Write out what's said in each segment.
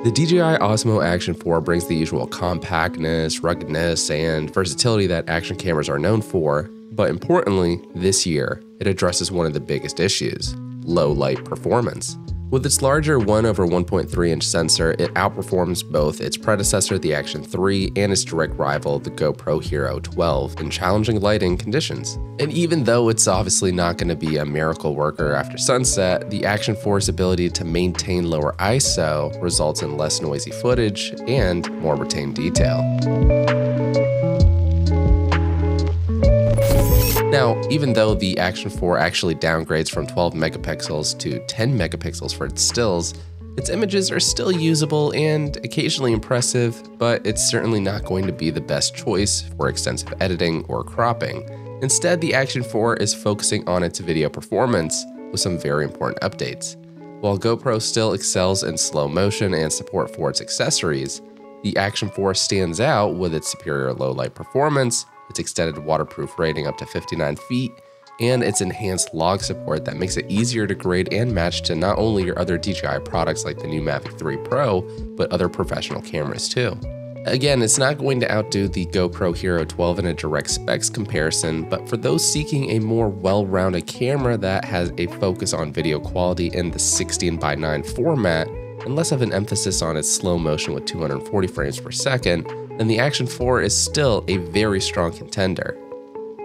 The DJI Osmo Action 4 brings the usual compactness, ruggedness, and versatility that action cameras are known for, but importantly, this year, it addresses one of the biggest issues: low light performance. With its larger 1/1.3-inch sensor, it outperforms both its predecessor, the Action 3, and its direct rival, the GoPro Hero 12, in challenging lighting conditions. And even though it's obviously not going to be a miracle worker after sunset, the Action 4's ability to maintain lower ISO results in less noisy footage and more retained detail. Now, even though the Action 4 actually downgrades from 12 megapixels to 10 megapixels for its stills, its images are still usable and occasionally impressive, but it's certainly not going to be the best choice for extensive editing or cropping. Instead, the Action 4 is focusing on its video performance with some very important updates. While GoPro still excels in slow motion and support for its accessories, the Action 4 stands out with its superior low light performance, its extended waterproof rating up to 59 feet, and its enhanced log support that makes it easier to grade and match to not only your other DJI products like the new Mavic 3 Pro, but other professional cameras too. Again, it's not going to outdo the GoPro Hero 12 in a direct specs comparison, but for those seeking a more well-rounded camera that has a focus on video quality in the 16:9 format, and less of an emphasis on its slow motion with 240 frames per second, then the Action 4 is still a very strong contender.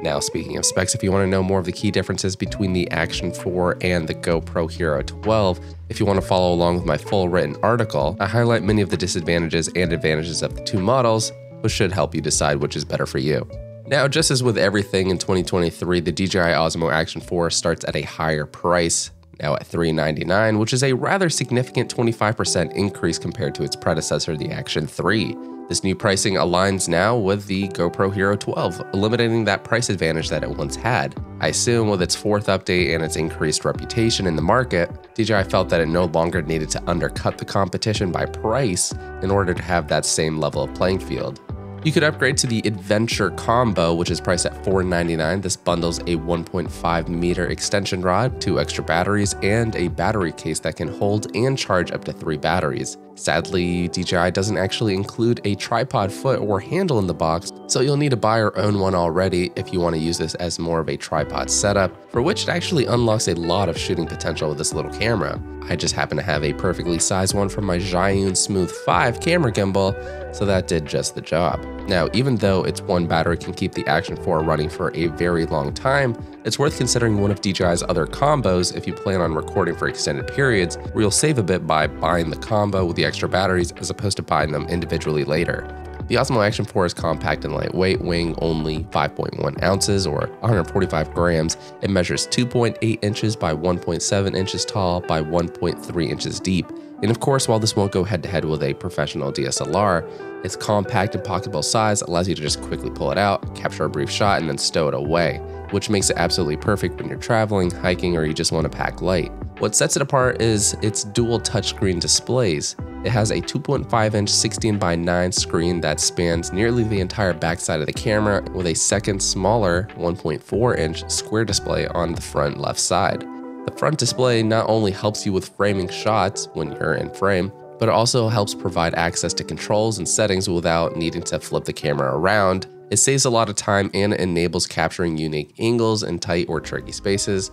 Now, speaking of specs, if you want to know more of the key differences between the Action 4 and the GoPro Hero 12, if you want to follow along with my full written article, I highlight many of the disadvantages and advantages of the two models, which should help you decide which is better for you. Now, just as with everything in 2023, the DJI Osmo Action 4 starts at a higher price, now at $399, which is a rather significant 25% increase compared to its predecessor, the Action 3. This new pricing aligns now with the GoPro Hero 12, eliminating that price advantage that it once had. I assume with its fourth update and its increased reputation in the market, DJI felt that it no longer needed to undercut the competition by price in order to have that same level of playing field. You could upgrade to the Adventure Combo, which is priced at $499. This bundles a 1.5 meter extension rod, 2 extra batteries, and a battery case that can hold and charge up to 3 batteries. Sadly, DJI doesn't actually include a tripod foot or handle in the box, so you'll need to buy or own one already if you want to use this as more of a tripod setup, for which it actually unlocks a lot of shooting potential with this little camera. I just happen to have a perfectly sized one from my Zhiyun Smooth 5 camera gimbal, so that did just the job. Now, even though its one battery can keep the Action 4 running for a very long time, it's worth considering one of DJI's other combos if you plan on recording for extended periods, where you'll save a bit by buying the combo with the extra batteries as opposed to buying them individually later. The Osmo Action 4 is compact and lightweight, weighing only 5.1 ounces or 145 grams. It measures 2.8 inches by 1.7 inches tall by 1.3 inches deep. And of course, while this won't go head-to-head with a professional DSLR, its compact and pocketable size allows you to just quickly pull it out, capture a brief shot, and then stow it away, which makes it absolutely perfect when you're traveling, hiking, or you just want to pack light. What sets it apart is its dual touchscreen displays. It has a 2.5-inch 16:9 screen that spans nearly the entire backside of the camera, with a second smaller 1.4-inch square display on the front left side. The front display not only helps you with framing shots when you're in frame, but it also helps provide access to controls and settings without needing to flip the camera around. It saves a lot of time and enables capturing unique angles in tight or tricky spaces.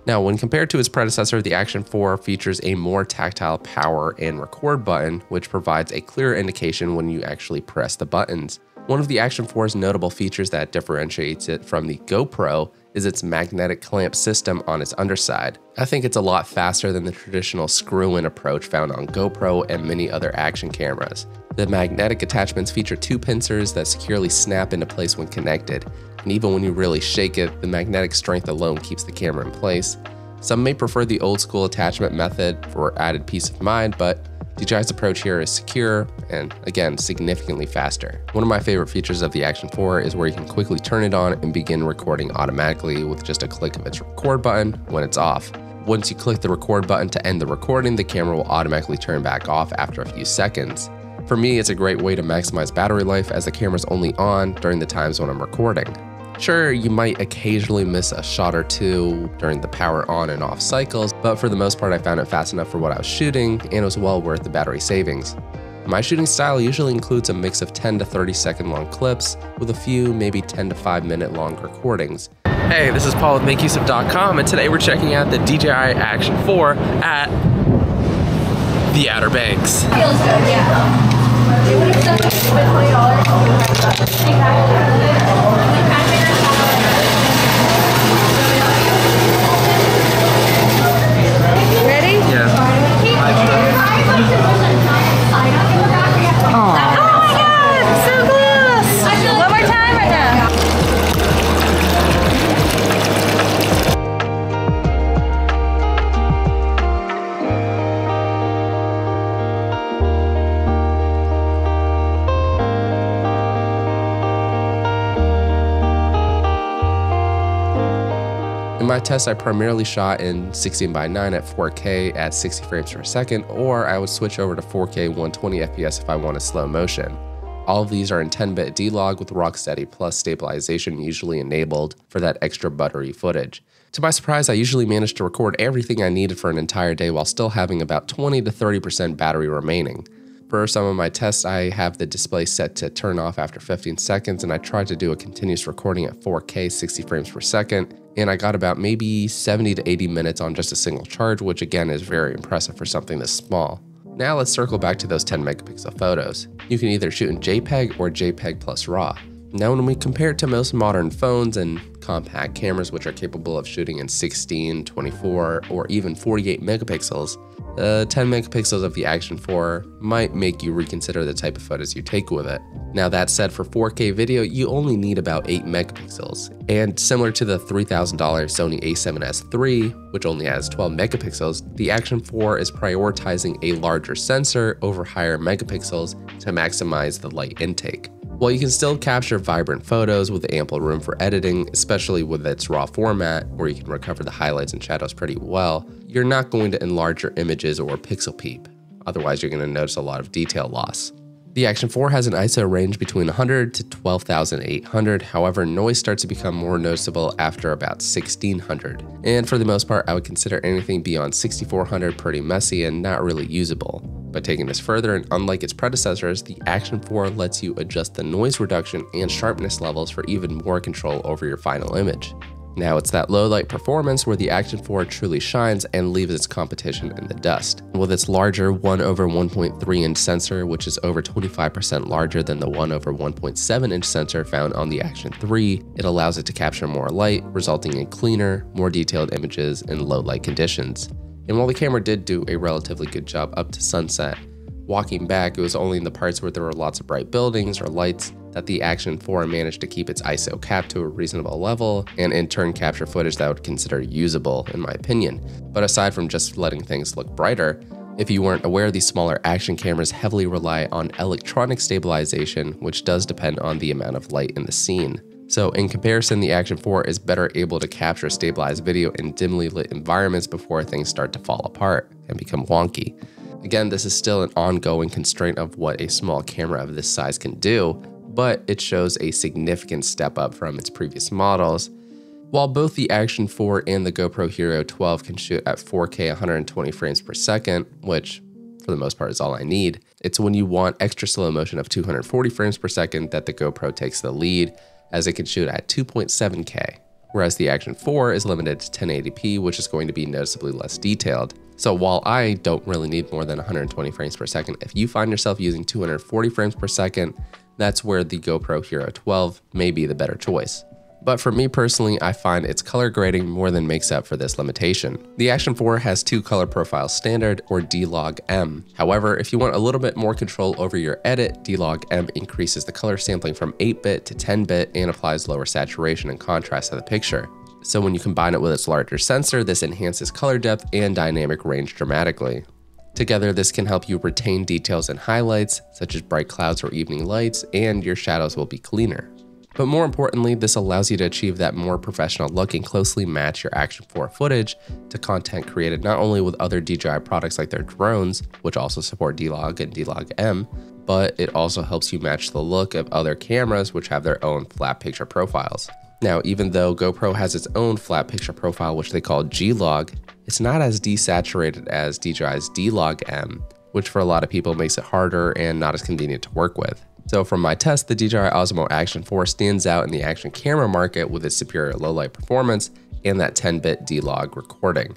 Now, when compared to its predecessor, the Action 4 features a more tactile power and record button, which provides a clearer indication when you actually press the buttons. One of the Action 4's notable features that differentiates it from the GoPro is its magnetic clamp system on its underside. I think it's a lot faster than the traditional screw-in approach found on GoPro and many other action cameras. The magnetic attachments feature 2 pincers that securely snap into place when connected, and even when you really shake it, the magnetic strength alone keeps the camera in place. Some may prefer the old school attachment method for added peace of mind, but DJI's approach here is secure and, again, significantly faster. One of my favorite features of the Action 4 is where you can quickly turn it on and begin recording automatically with just a click of its record button when it's off. Once you click the record button to end the recording, the camera will automatically turn back off after a few seconds. For me, it's a great way to maximize battery life as the camera's only on during the times when I'm recording. Sure, you might occasionally miss a shot or two during the power on and off cycles, but for the most part I found it fast enough for what I was shooting, and it was well worth the battery savings. My shooting style usually includes a mix of 10 to 30 second long clips with a few maybe 10 to 5 minute long recordings. Hey, this is Paul with MakeUseOf.com, and today we're checking out the DJI Action 4 at the Outer Banks. Feels good, yeah. It would have done $20. Ready? Yeah. Oh my god, so close! One more time right now. In my test, I primarily shot in 16:9 at 4K at 60 frames per second, or I would switch over to 4K 120 FPS if I wanted slow motion. All of these are in 10-bit D-Log with Rocksteady Plus stabilization usually enabled for that extra buttery footage. To my surprise, I usually managed to record everything I needed for an entire day while still having about 20 to 30% battery remaining. For some of my tests, I have the display set to turn off after 15 seconds, and I tried to do a continuous recording at 4K 60 frames per second, and I got about maybe 70 to 80 minutes on just a single charge, which again is very impressive for something this small. Now let's circle back to those 10 megapixel photos. You can either shoot in JPEG or JPEG plus RAW. Now when we compare it to most modern phones and compact cameras which are capable of shooting in 16, 24, or even 48 megapixels, the 10 megapixels of the Action 4 might make you reconsider the type of photos you take with it. Now that said, for 4K video, you only need about 8 megapixels. And similar to the $3,000 Sony a7S III, which only has 12 megapixels, the Action 4 is prioritizing a larger sensor over higher megapixels to maximize the light intake. While you can still capture vibrant photos with ample room for editing, especially with its RAW format, where you can recover the highlights and shadows pretty well, you're not going to enlarge your images or pixel peep. Otherwise, you're going to notice a lot of detail loss. The Action 4 has an ISO range between 100 to 12,800, however, noise starts to become more noticeable after about 1600. And for the most part, I would consider anything beyond 6400 pretty messy and not really usable. By taking this further, and unlike its predecessors, the Action 4 lets you adjust the noise reduction and sharpness levels for even more control over your final image. Now it's that low light performance where the Action 4 truly shines and leaves its competition in the dust. With its larger 1/1.3 inch sensor, which is over 25% larger than the 1/1.7 inch sensor found on the Action 3, it allows it to capture more light, resulting in cleaner, more detailed images in low light conditions. And while the camera did do a relatively good job up to sunset, walking back, it was only in the parts where there were lots of bright buildings or lights that the Action 4 managed to keep its ISO cap to a reasonable level and in turn capture footage that I would consider usable in my opinion. But aside from just letting things look brighter, if you weren't aware, these smaller action cameras heavily rely on electronic stabilization, which does depend on the amount of light in the scene. So in comparison, the Action 4 is better able to capture stabilized video in dimly lit environments before things start to fall apart and become wonky. Again, this is still an ongoing constraint of what a small camera of this size can do, but it shows a significant step up from its previous models. While both the Action 4 and the GoPro Hero 12 can shoot at 4K 120 frames per second, which for the most part is all I need, it's when you want extra slow motion of 240 frames per second that the GoPro takes the lead, as it can shoot at 2.7K, whereas the Action 4 is limited to 1080p, which is going to be noticeably less detailed. So while I don't really need more than 120 frames per second, if you find yourself using 240 frames per second, that's where the GoPro Hero 12 may be the better choice. But for me personally, I find its color grading more than makes up for this limitation. The Action 4 has two color profiles standard, or D-Log M. However, if you want a little bit more control over your edit, D-Log M increases the color sampling from 8-bit to 10-bit and applies lower saturation and contrast to the picture. So when you combine it with its larger sensor, this enhances color depth and dynamic range dramatically. Together, this can help you retain details and highlights, such as bright clouds or evening lights, and your shadows will be cleaner. But more importantly, this allows you to achieve that more professional look and closely match your Action 4 footage to content created not only with other DJI products like their drones, which also support D-Log and D-Log M, but it also helps you match the look of other cameras which have their own flat picture profiles. Now, even though GoPro has its own flat picture profile, which they call G-Log, it's not as desaturated as DJI's D-Log-M, which for a lot of people makes it harder and not as convenient to work with. So from my test, the DJI Osmo Action 4 stands out in the action camera market with its superior low-light performance and that 10-bit D-Log recording.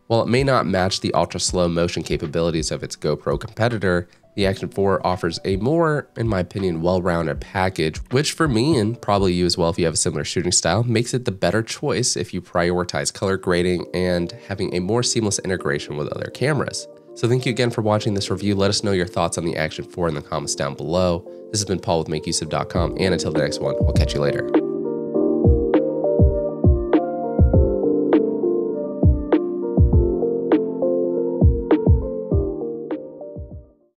While it may not match the ultra-slow motion capabilities of its GoPro competitor, the Action 4 offers a more, in my opinion, well-rounded package, which for me, and probably you as well if you have a similar shooting style, makes it the better choice if you prioritize color grading and having a more seamless integration with other cameras. So thank you again for watching this review. Let us know your thoughts on the Action 4 in the comments down below. This has been Paul with MakeUseOf.com, and until the next one, we'll catch you later.